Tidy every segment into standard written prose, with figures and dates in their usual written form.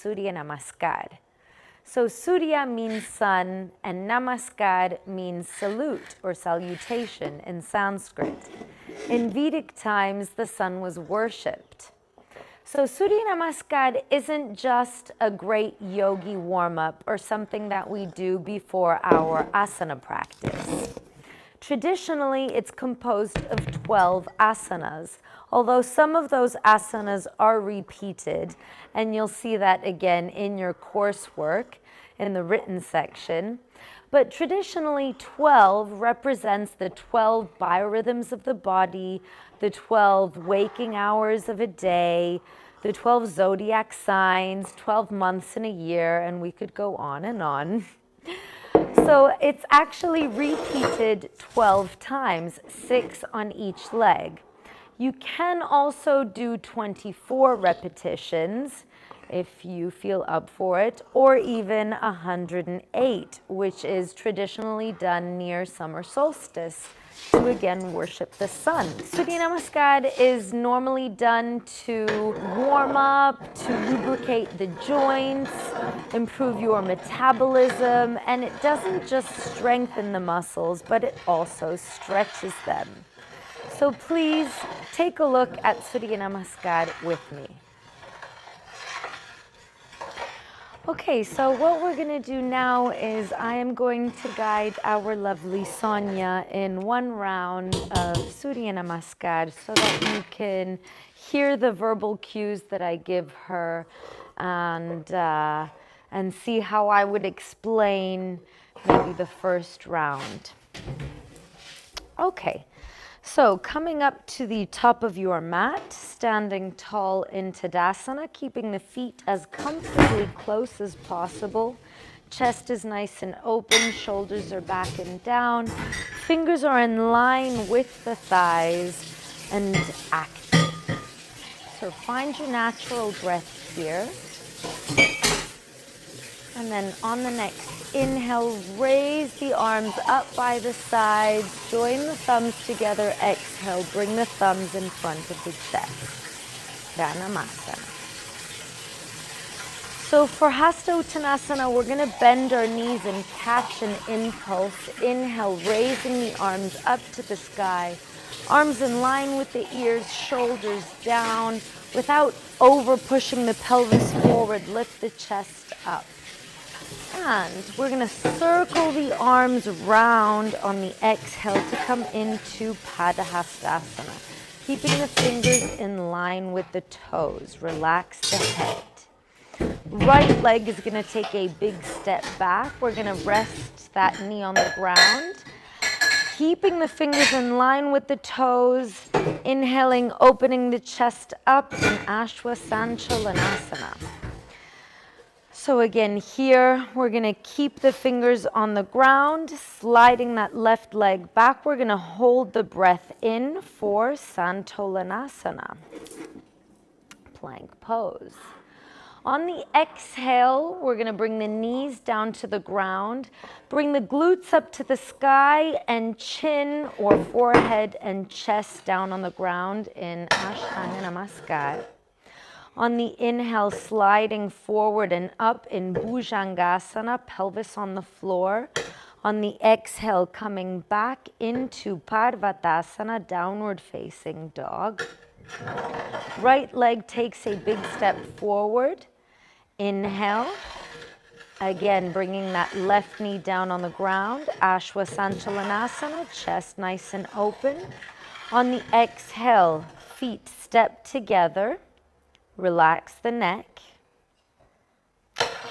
Surya Namaskar. So Surya means sun and Namaskar means salute or salutation in Sanskrit. In Vedic times, the sun was worshipped. So Surya Namaskar isn't just a great yogi warm-up or something that we do before our asana practice. Traditionally, it's composed of 12 asanas, although some of those asanas are repeated, and you'll see that again in your coursework in the written section. But traditionally, 12 represents the 12 biorhythms of the body, the 12 waking hours of a day, the 12 zodiac signs, 12 months in a year, and we could go on and on. So it's actually repeated 12 times, 6 on each leg. You can also do 24 repetitions if you feel up for it, or even 108, which is traditionally done near summer solstice to again worship the sun. Surya Namaskar is normally done to warm up, to lubricate the joints, improve your metabolism, and it doesn't just strengthen the muscles, but it also stretches them. So please take a look at Surya Namaskar with me. Okay, so what we're going to do now is I am going to guide our lovely Sonia in one round of Surya Namaskar so that you can hear the verbal cues that I give her and see how I would explain maybe the first round. Okay. So coming up to the top of your mat, standing tall in Tadasana, keeping the feet as comfortably close as possible. Chest is nice and open, shoulders are back and down. Fingers are in line with the thighs and active. So find your natural breath here. And then on the next inhale, raise the arms up by the sides, join the thumbs together, exhale, bring the thumbs in front of the chest. Pranamasana. So for Hasta Utthanasana, we're going to bend our knees and catch an impulse. Inhale, raising the arms up to the sky, arms in line with the ears, shoulders down, without over pushing the pelvis forward, lift the chest up. And we're going to circle the arms round on the exhale to come into Padahastasana. Keeping the fingers in line with the toes. Relax the head. Right leg is going to take a big step back. We're going to rest that knee on the ground. Keeping the fingers in line with the toes. Inhaling, opening the chest up in Ashwasanchalanasana. So again, here, we're going to keep the fingers on the ground, sliding that left leg back. We're going to hold the breath in for Santolanasana, plank pose. On the exhale, we're going to bring the knees down to the ground, bring the glutes up to the sky, and chin or forehead and chest down on the ground in Ashtanga Namaskar. On the inhale, sliding forward and up in Bhujangasana, pelvis on the floor. On the exhale, coming back into Parvatasana, downward facing dog. Right leg takes a big step forward. Inhale. Again, bringing that left knee down on the ground. Ashwasanchalanasana, chest nice and open. On the exhale, feet step together. Relax the neck.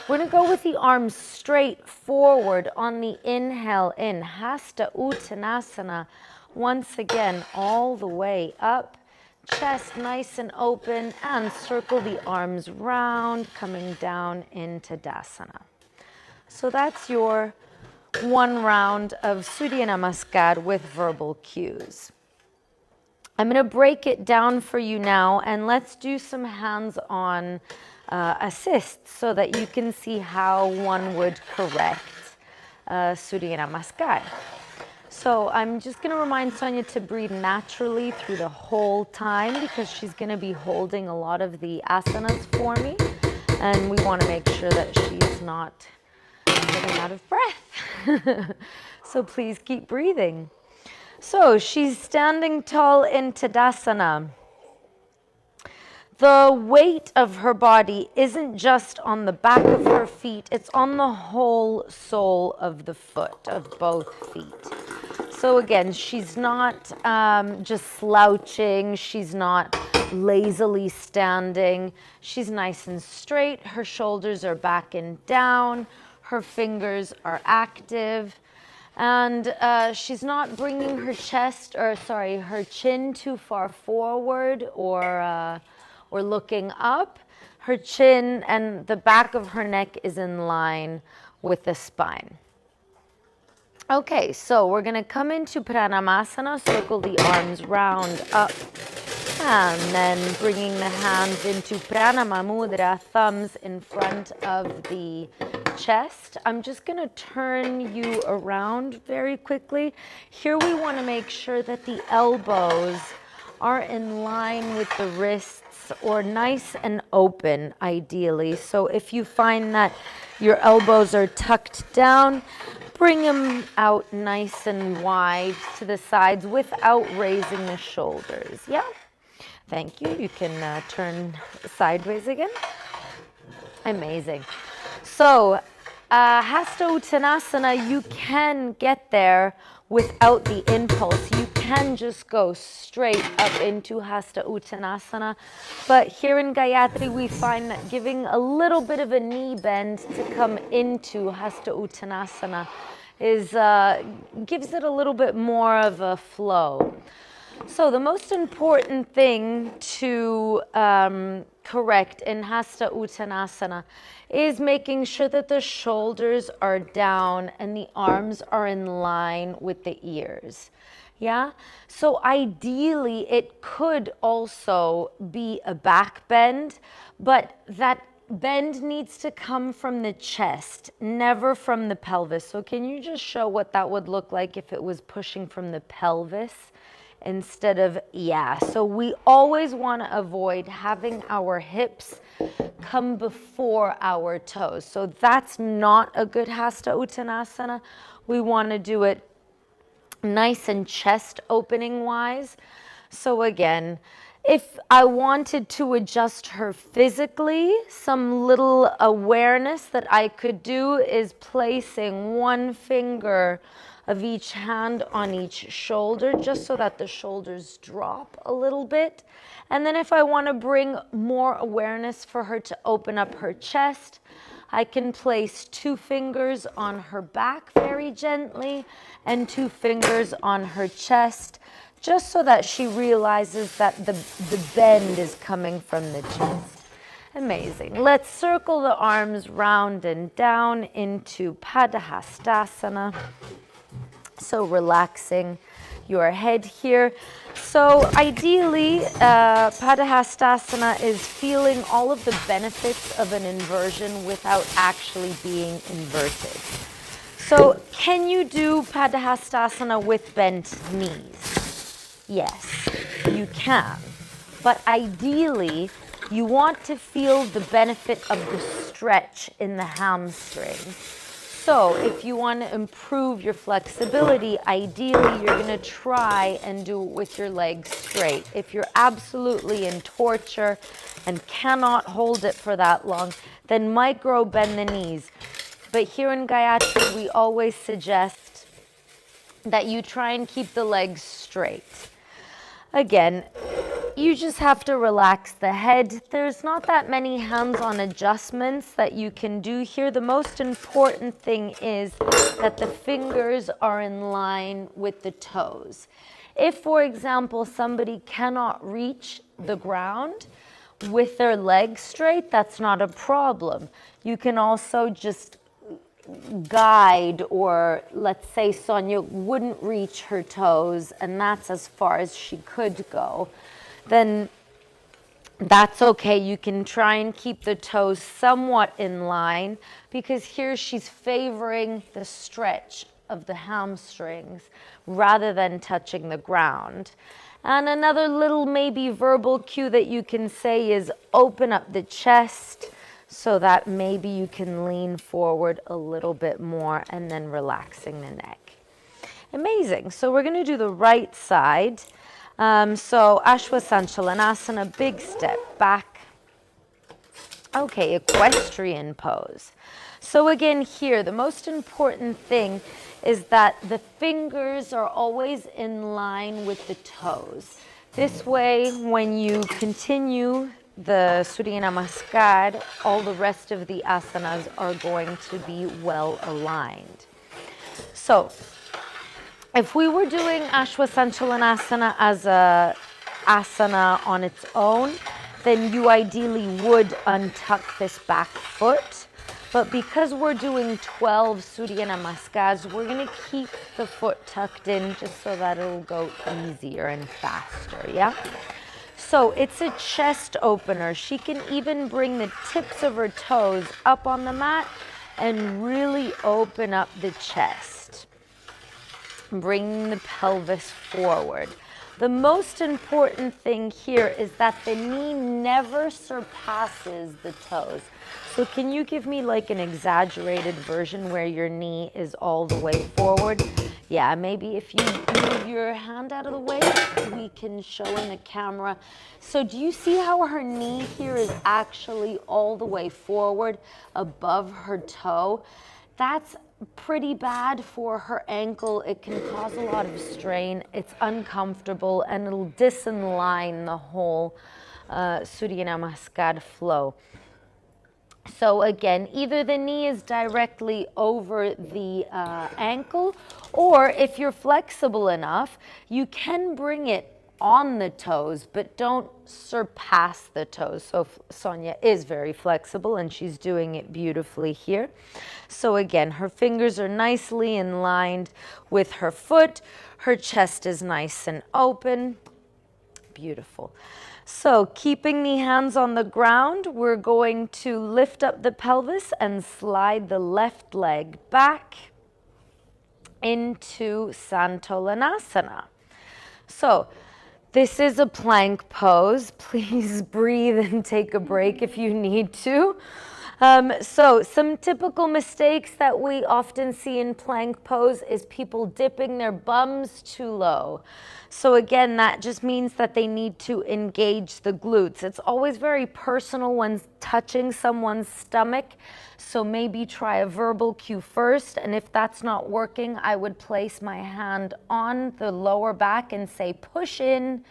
We're going to go with the arms straight forward on the inhale in Hasta Utthanasana. Once again, all the way up. Chest nice and open, and circle the arms round, coming down into Tadasana. So that's your one round of Surya Namaskar with verbal cues. I'm going to break it down for you now, and let's do some hands-on assists so that you can see how one would correct Surya Namaskar. So I'm just going to remind Sonia to breathe naturally through the whole time because she's going to be holding a lot of the asanas for me. And we want to make sure that she's not getting out of breath. So please keep breathing. So she's standing tall in Tadasana. The weight of her body isn't just on the back of her feet, it's on the whole sole of the foot, of both feet. So again, she's not just slouching, she's not lazily standing. She's nice and straight, her shoulders are back and down, her fingers are active. And she's not bringing her her chin too far forward or looking up. Her chin and the back of her neck is in line with the spine. Okay, so we're going to come into Pranamasana, circle the arms round up, and then bringing the hands into Pranama Mudra, thumbs in front of the chest. I'm just going to turn you around very quickly. Here we want to make sure that the elbows are in line with the wrists or nice and open, ideally. So if you find that your elbows are tucked down, bring them out nice and wide to the sides without raising the shoulders. Yeah? Thank you. You can turn sideways again. Amazing. So, Hasta Utthanasana, you can get there without the impulse. You can just go straight up into Hasta Utthanasana. But here in Gayatri, we find that giving a little bit of a knee bend to come into Hasta Utthanasana gives it a little bit more of a flow. So the most important thing to correct in Hasta Utthanasana is making sure that the shoulders are down and the arms are in line with the ears. Yeah? So ideally, it could also be a back bend, but that bend needs to come from the chest, never from the pelvis. So can you just show what that would look like if it was pushing from the pelvis? Instead of, so we always want to avoid having our hips come before our toes. So that's not a good Hasta Uttanasana. We want to do it nice and chest opening wise. So again, if I wanted to adjust her physically, some little awareness that I could do is placing one finger of each hand on each shoulder, just so that the shoulders drop a little bit. And then if I want to bring more awareness for her to open up her chest, I can place 2 fingers on her back very gently and 2 fingers on her chest, just so that she realizes that the bend is coming from the chest. Amazing. Let's circle the arms round and down into Padahastasana. So relaxing your head here. So ideally, Padahastasana is feeling all of the benefits of an inversion without actually being inverted. So can you do Padahastasana with bent knees? Yes, you can. But ideally, you want to feel the benefit of the stretch in the hamstring. So if you want to improve your flexibility, ideally you're going to try and do it with your legs straight. If you're absolutely in torture and cannot hold it for that long, then micro bend the knees. But here in Gayatri, we always suggest that you try and keep the legs straight. Again, you just have to relax the head. There's not that many hands-on adjustments that you can do here. The most important thing is that the fingers are in line with the toes. If, for example, somebody cannot reach the ground with their legs straight, that's not a problem. You can also just guide, or let's say Sonia wouldn't reach her toes and that's as far as she could go, then that's okay. You can try and keep the toes somewhat in line, because here she's favoring the stretch of the hamstrings rather than touching the ground. And another little maybe verbal cue that you can say is open up the chest. so that maybe you can lean forward a little bit more and then relaxing the neck. Amazing. So we're going to do the right side. So Ashwasanchalanasana, big step back. Okay, equestrian pose. So again here, the most important thing is that the fingers are always in line with the toes. This way, when you continue the Surya Namaskar, all the rest of the asanas are going to be well aligned. So, if we were doing Ashwasanchalanasana as a asana on its own, then you ideally would untuck this back foot. But because we're doing 12 Surya Namaskars, we're going to keep the foot tucked in just so that it'll go easier and faster, yeah? So it's a chest opener. She can even bring the tips of her toes up on the mat and really open up the chest. Bringing the pelvis forward. The most important thing here is that the knee never surpasses the toes. So can you give me like an exaggerated version where your knee is all the way forward? Yeah, maybe if you move your hand out of the way, we can show in the camera. So do you see how her knee here is actually all the way forward above her toe? That's pretty bad for her ankle. It can cause a lot of strain. It's uncomfortable and it'll disalign the whole Surya Namaskar flow. So again, either the knee is directly over the ankle, or if you're flexible enough, you can bring it on the toes, but don't surpass the toes. So Sonia is very flexible and she's doing it beautifully here. So again, her fingers are nicely aligned with her foot. Her chest is nice and open. Beautiful. So keeping the hands on the ground, we're going to lift up the pelvis and slide the left leg back into Santolanasana. So this is a plank pose. Please breathe and take a break if you need to. So some typical mistakes that we often see in plank pose is people dipping their bums too low. So again, that just means that they need to engage the glutes. It's always very personal when touching someone's stomach. So maybe try a verbal cue first. And if that's not working, I would place my hand on the lower back and say, push in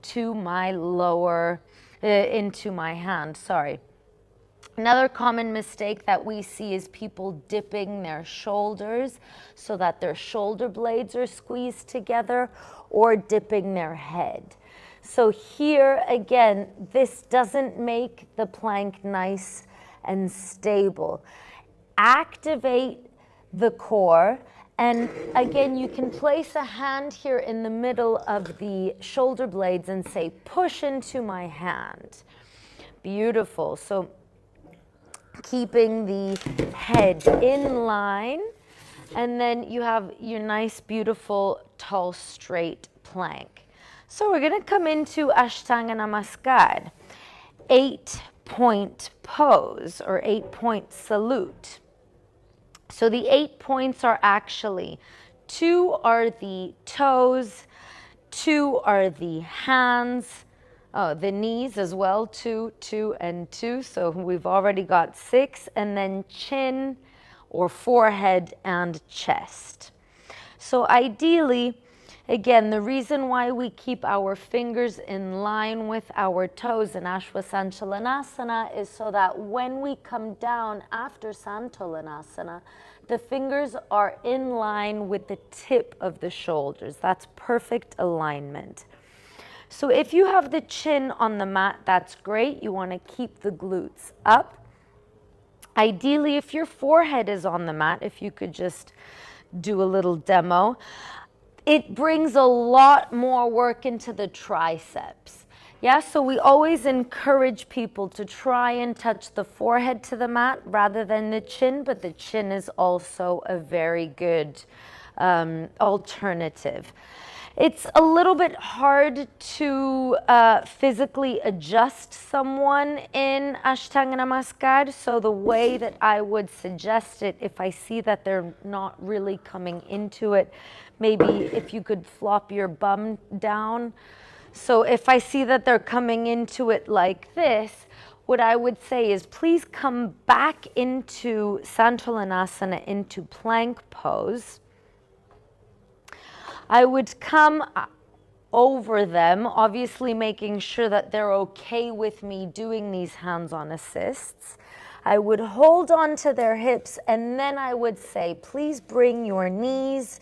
to my lower, into my hand, sorry. Another common mistake that we see is people dipping their shoulders so that their shoulder blades are squeezed together, or dipping their head. So here again, this doesn't make the plank nice and stable. Activate the core, and again, you can place a hand here in the middle of the shoulder blades and say, push into my hand. Beautiful. So keeping the head in line, and then you have your nice, beautiful, tall, straight plank. So we're going to come into Ashtanga Namaskar, 8-point pose or 8-point salute. So the 8 points are actually 2 are the toes, 2 are the hands, the knees as well, 2, 2, and 2. So we've already got 6, and then chin or forehead and chest. So ideally, again, the reason why we keep our fingers in line with our toes in Ashwasanchalanasana is so that when we come down after Santolanasana, the fingers are in line with the tip of the shoulders. That's perfect alignment. So if you have the chin on the mat, that's great. You want to keep the glutes up. Ideally, if your forehead is on the mat, if you could just do a little demo, it brings a lot more work into the triceps. Yeah, so we always encourage people to try and touch the forehead to the mat rather than the chin, but the chin is also a very good alternative. It's a little bit hard to physically adjust someone in Ashtanga Namaskar. So the way that I would suggest it, if I see that they're not really coming into it, maybe if you could flop your bum down. So if I see that they're coming into it like this, what I would say is please come back into Santulanasana, into plank pose. I would come over them, obviously making sure that they're okay with me doing these hands-on assists. I would hold on to their hips, and then I would say, please bring your knees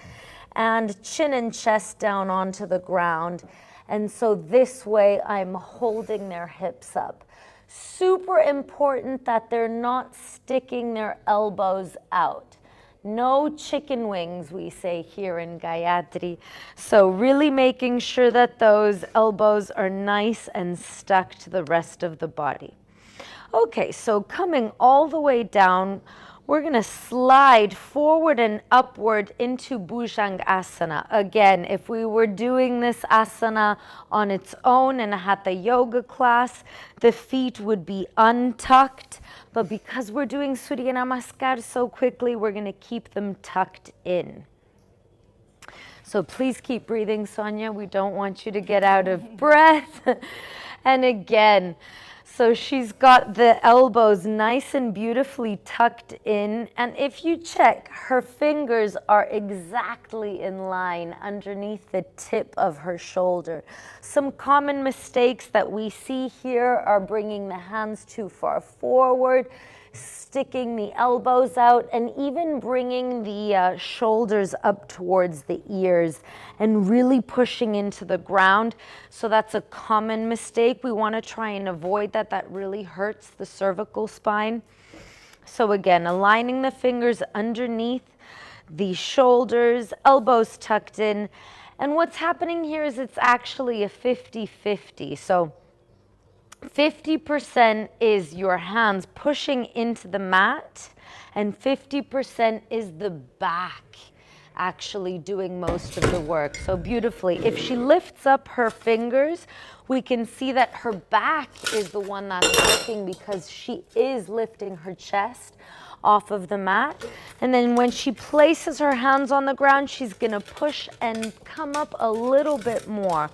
and chin and chest down onto the ground. And so this way I'm holding their hips up. Super important that they're not sticking their elbows out. No chicken wings, we say here in Gayatri. So really making sure that those elbows are nice and stuck to the rest of the body. Okay, so coming all the way down, we're going to slide forward and upward into Bhujangasana. Again, if we were doing this asana on its own in a Hatha yoga class, the feet would be untucked. But because we're doing Surya Namaskar so quickly, we're going to keep them tucked in. So please keep breathing, Sonia. We don't want you to get out of breath. And again, so she's got the elbows nice and beautifully tucked in. And if you check, her fingers are exactly in line underneath the tip of her shoulder. Some common mistakes that we see here are bringing the hands too far forward, sticking the elbows out, and even bringing the shoulders up towards the ears and really pushing into the ground. So that's a common mistake. We want to try and avoid that. That really hurts the cervical spine. So again, aligning the fingers underneath the shoulders, elbows tucked in. And what's happening here is it's actually a 50-50. So 50% is your hands pushing into the mat, and 50% is the back actually doing most of the work. So beautifully, if she lifts up her fingers, we can see that her back is the one that's working because she is lifting her chest off of the mat. And then when she places her hands on the ground, she's going to push and come up a little bit more.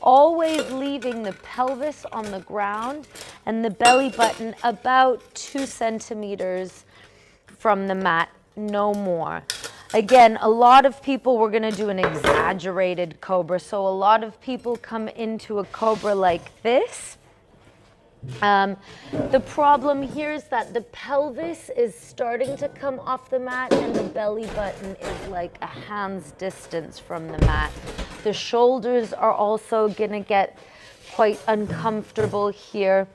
Always leaving the pelvis on the ground and the belly button about 2 centimeters from the mat, no more. Again, a lot of people, we're going to do an exaggerated cobra. So a lot of people come into a cobra like this. The problem here is that the pelvis is starting to come off the mat and the belly button is like a hand's distance from the mat. The shoulders are also going to get quite uncomfortable here.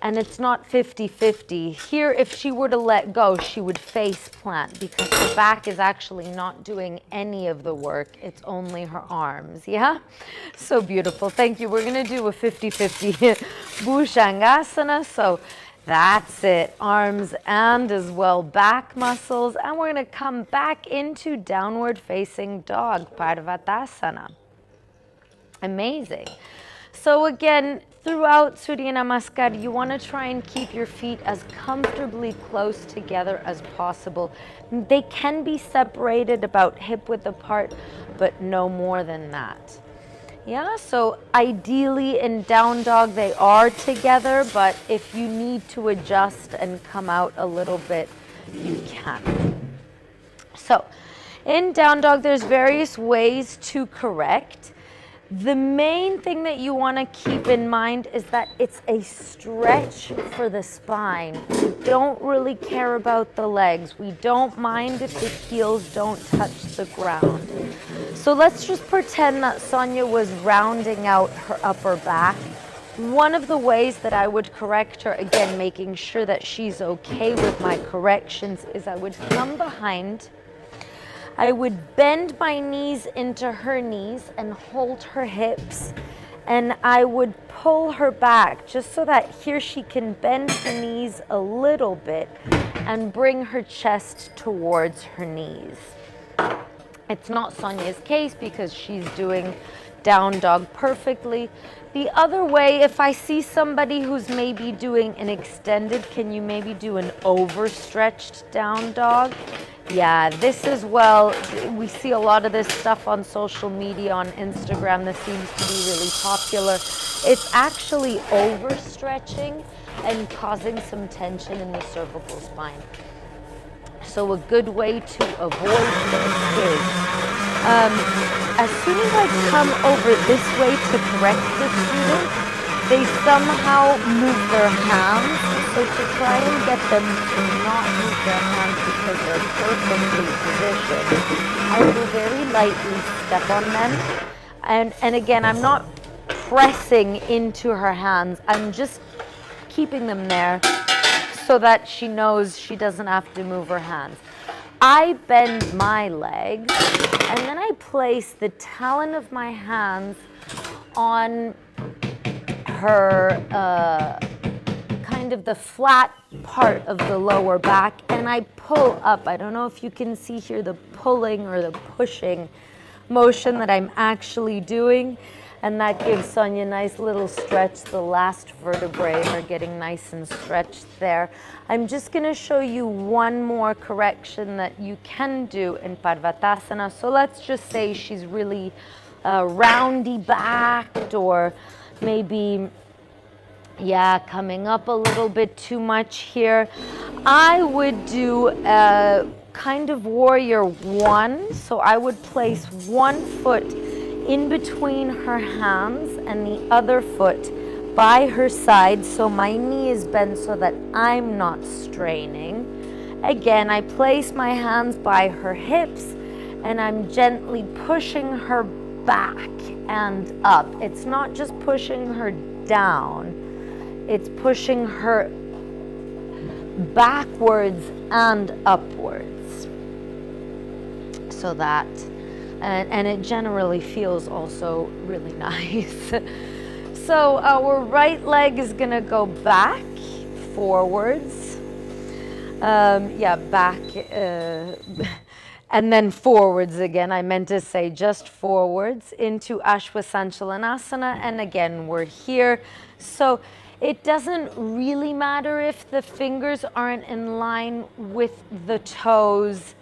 And it's not 50-50. Here, if she were to let go, she would face plant because her back is actually not doing any of the work. It's only her arms, yeah? So beautiful. Thank you. We're going to do a 50-50 Bhujangasana. So that's it. Arms and as well back muscles. And we're going to come back into downward facing dog, Parvatasana. Amazing. So again, throughout Surya Namaskar, you want to try and keep your feet as comfortably close together as possible. They can be separated about hip width apart, but no more than that. Yeah, so ideally in down dog they are together, but if you need to adjust and come out a little bit, you can. So in down dog, there's various ways to correct. The main thing that you want to keep in mind is that it's a stretch for the spine. We don't really care about the legs. We don't mind if the heels don't touch the ground. So let's just pretend that Sonia was rounding out her upper back. One of the ways that I would correct her, again, making sure that she's okay with my corrections, is I would come behind. I would bend my knees into her knees and hold her hips, and I would pull her back just so that here she can bend her knees a little bit and bring her chest towards her knees. It's not Sonia's case because she's doing down dog perfectly. The other way, if I see somebody who's maybe doing an extended, can you maybe do an overstretched down dog? Yeah, this as well, we see a lot of this stuff on social media, on Instagram. This seems to be really popular. It's actually overstretching and causing some tension in the cervical spine. So a good way to avoid this is, as soon as I come over this way to correct the student, they somehow move their hands. So to try and get them to not move their hands because they're perfectly positioned, I will very lightly step on them. And again, I'm not pressing into her hands. I'm just keeping them there so that she knows she doesn't have to move her hands. I bend my legs and then I place the talon of my hands on her kind of the flat part of the lower back, and I pull up. I don't know if you can see here the pulling or the pushing motion that I'm actually doing. And that gives Sonia a nice little stretch. The last vertebrae are getting nice and stretched there. I'm just going to show you one more correction that you can do in Parvatasana. So let's just say she's really roundy backed, or maybe, yeah, coming up a little bit too much here. I would do a kind of warrior one. So I would place one foot in between her hands and the other foot by her side, so my knee is bent so that I'm not straining. Again, I place my hands by her hips and I'm gently pushing her back and up. It's not just pushing her down, it's pushing her backwards and upwards, so that and it generally feels also really nice. So our right leg is gonna go back, forwards, back, and then forwards again. I meant to say just forwards into Ashwasanchalanasana, and again we're here. So it doesn't really matter if the fingers aren't in line with the toes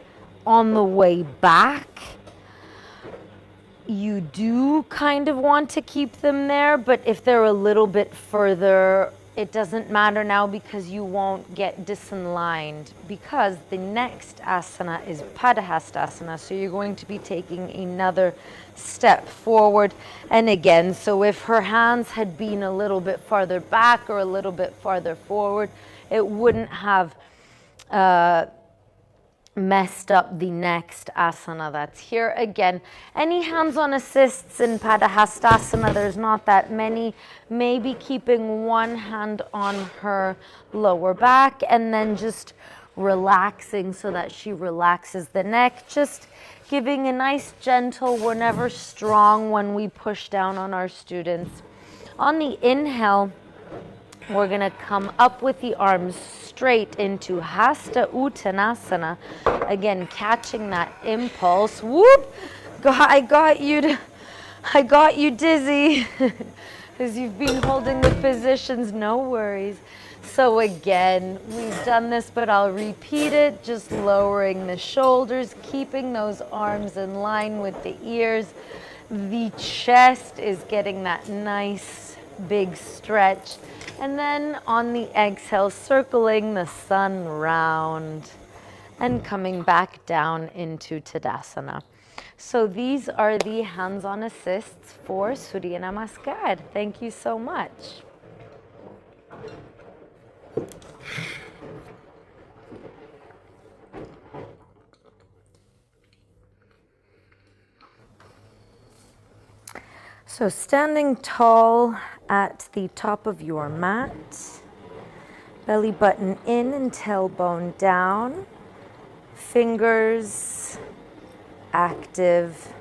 on the way back. You do kind of want to keep them there, but if they're a little bit further, it doesn't matter now because you won't get disaligned, because the next asana is Padahastasana, so you're going to be taking another step forward. And again, so if her hands had been a little bit farther back or a little bit farther forward, it wouldn't have messed up the next asana that's here. Again, any hands-on assists in Padahastasana, there's not that many. Maybe keeping one hand on her lower back and then just relaxing so that she relaxes the neck. Just giving a nice gentle, we're never strong when we push down on our students. On the inhale, we're going to come up with the arms straight into Hasta Utthanasana. Again, catching that impulse. Whoop! I got you dizzy because you've been holding the positions. No worries. So again, we've done this, but I'll repeat it. Just lowering the shoulders, keeping those arms in line with the ears. The chest is getting that nice big stretch. And then on the exhale, circling the sun round and coming back down into Tadasana. So these are the hands-on assists for Surya Namaskar. Thank you so much. So standing tall at the top of your mat, belly button in and tailbone down, fingers active,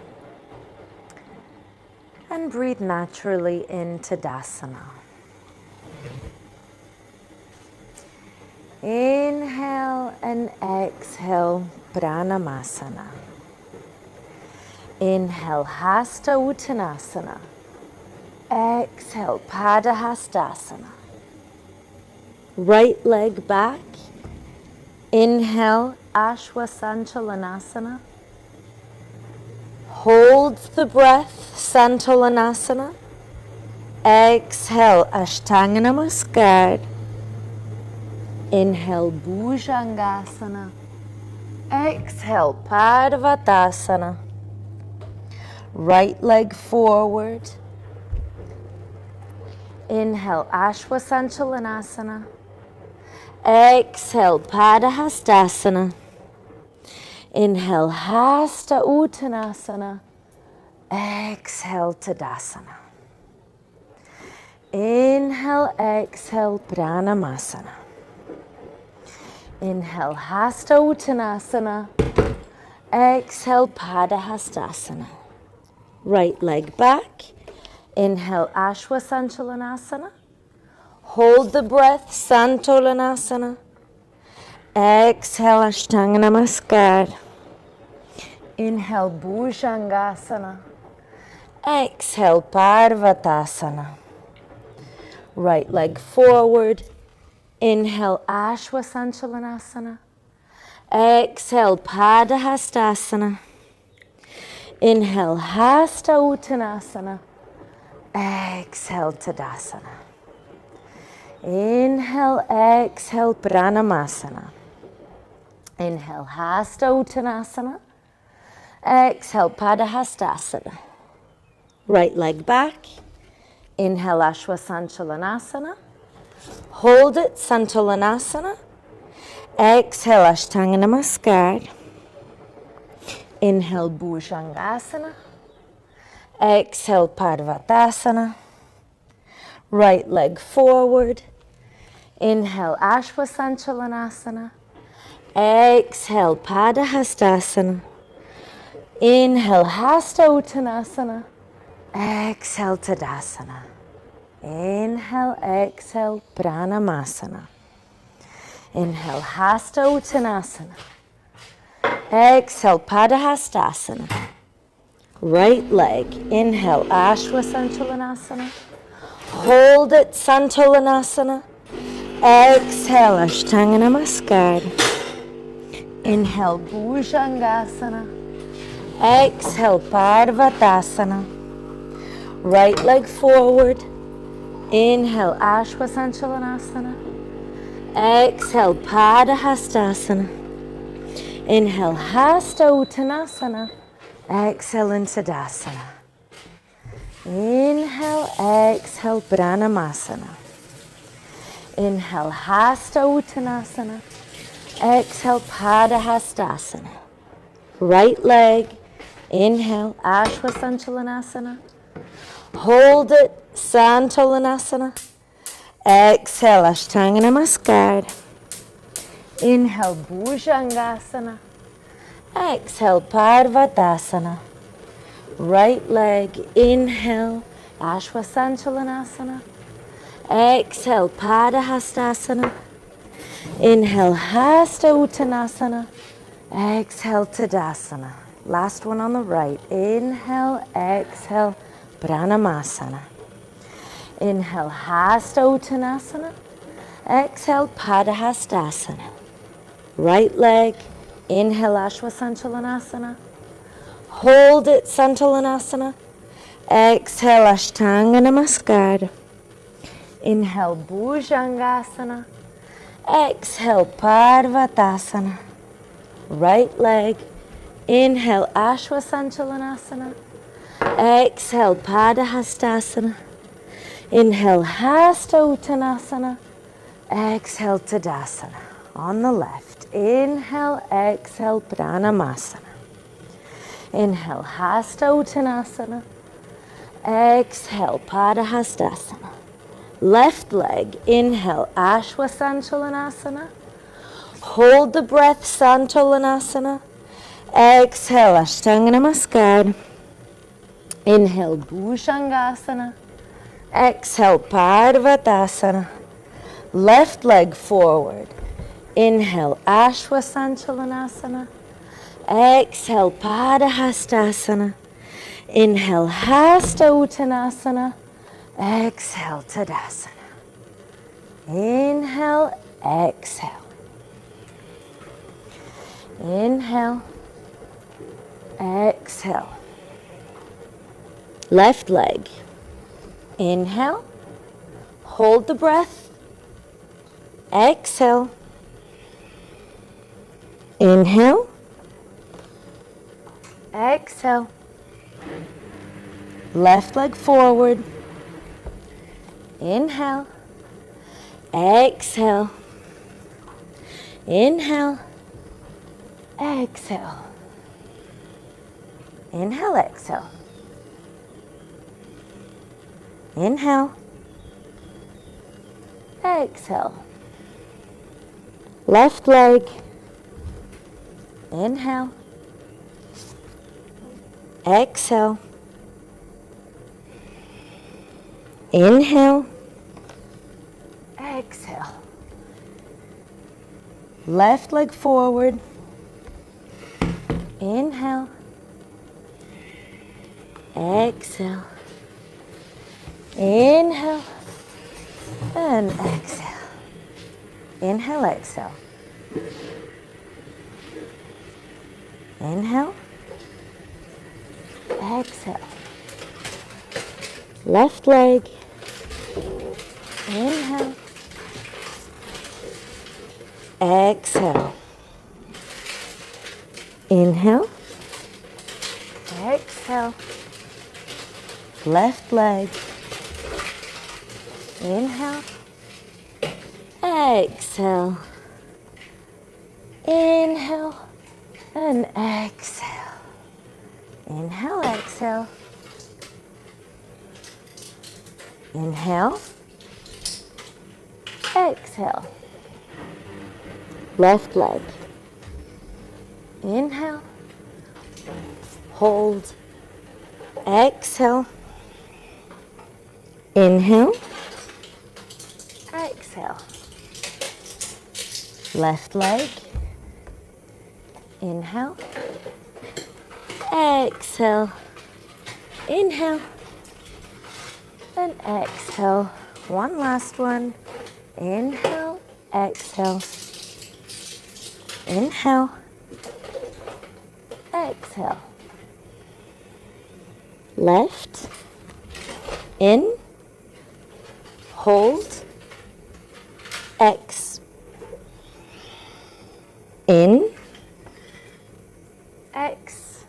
and breathe naturally into Tadasana. Inhale and exhale, Pranamasana. Inhale, Hasta Utthanasana. Exhale, Padahastasana. Right leg back. Inhale, Ashwasanchalanasana. Hold the breath, Santolanasana. Exhale, Ashtanga Namaskar. Inhale, Bhujangasana. Exhale, Padavatasana. Right leg forward. Inhale, Ashwasanchalanasana. Exhale, Padahastasana. Inhale, Hasta Utthanasana. Exhale, Tadasana. Inhale, exhale, Pranamasana. Inhale, Hasta Utthanasana. Exhale, Padahastasana. Right leg back. Inhale, Ashwasanchalanasana. Hold the breath, Santolanasana. Exhale, Ashtanga Namaskar. Inhale, Bhujangasana. Exhale, Parvatasana. Right leg forward. Inhale, Ashwasanchalanasana. Exhale, Padahastasana. Inhale, Hasta Uttanasana. Exhale, Tadasana. Inhale, exhale, Pranamasana. Inhale, Hasta Uttanasana. Exhale, Padahastasana. Right leg back. Inhale, Ashwasanchalanasana. Hold it, Santolanasana. Exhale, Ashtanga Namaskar. Inhale, Bhujangasana. Exhale, Parvatasana. Right leg forward. Inhale, Ashwasanchalanasana. Exhale, Padahastasana. Inhale, Hasta Uttanasana. Exhale, Tadasana. Inhale, exhale, Pranamasana. Inhale, Hasta Uttanasana. Exhale, Padahastasana. Right leg. Inhale, Ashwasanchalanasana. Hold it, Santolanasana. Exhale, Ashtanga Namaskar. Inhale, Bhujangasana. Exhale, Parvatasana. Right leg forward. Inhale, Ashwasanchalanasana. Exhale, Padahastasana. Inhale, Hasta Uttanasana. Exhale, into Tadasana. Inhale, exhale, Pranamasana. Inhale, Hasta Uttanasana. Exhale, Padahastasana. Right leg. Inhale, Ashwasanchalanasana. Hold it, Santolanasana. Exhale, Ashtanga Namaskar. Inhale, Bhujangasana. Exhale, Parvatasana. Right leg. Inhale, Ashwasanchalanasana. Exhale, Padahastasana. Inhale, Hasta Uttanasana. Exhale, Tadasana. Last one on the right. Inhale, exhale, Pranamasana. Inhale, Hasta Uttanasana. Exhale, Padahastasana. Right leg. Inhale, Ashwasanchalanasana. Hold it, Santolanasana. Exhale, Ashtanga Namaskar. Inhale, Bhujangasana. Exhale, Parvatasana. Right leg. Inhale, Ashwasanchalanasana. Exhale, Padahastasana. Inhale, Hasta Uttanasana. Exhale, Tadasana. On the left. Inhale, exhale, Pranamasana. Inhale, Hasta Uttanasana. Exhale, Padahastasana. Left leg. Inhale, Ashwasanchalanasana. Hold the breath, Santolanasana. Exhale, Ashtanga Namaskar. Inhale, Bhujangasana. Exhale, Parvatasana. Left leg forward. Inhale, Ashwasanchalanasana. Exhale, Padahastasana. Inhale, Hasta Utthanasana. Exhale, Tadasana. Inhale, exhale. Inhale, exhale. Left leg. Inhale, hold the breath. Exhale. Inhale, exhale. Left leg forward. Inhale, exhale. Inhale, exhale. Inhale, exhale. Inhale, exhale. Left leg. Inhale, exhale. Inhale, exhale. Left leg forward. Inhale, exhale. Inhale and exhale. Inhale, exhale. Inhale, exhale. Left leg. Inhale, exhale. Inhale, exhale. Left leg. Inhale, exhale. Inhale and exhale. Inhale, exhale. Inhale, exhale. Left leg. Inhale, hold, exhale. Inhale, exhale. Left leg. Inhale, exhale. Inhale and exhale. One last one. Inhale, exhale. Inhale, exhale. Left, in, hold, X. In, X.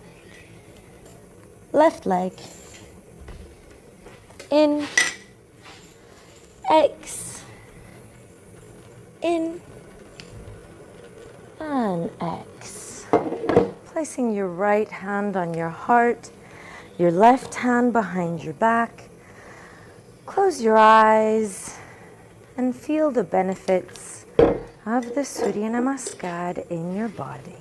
Left leg. In, X. In, and X. Placing your right hand on your heart, your left hand behind your back. Close your eyes and feel the benefits of the Surya Namaskar in your body.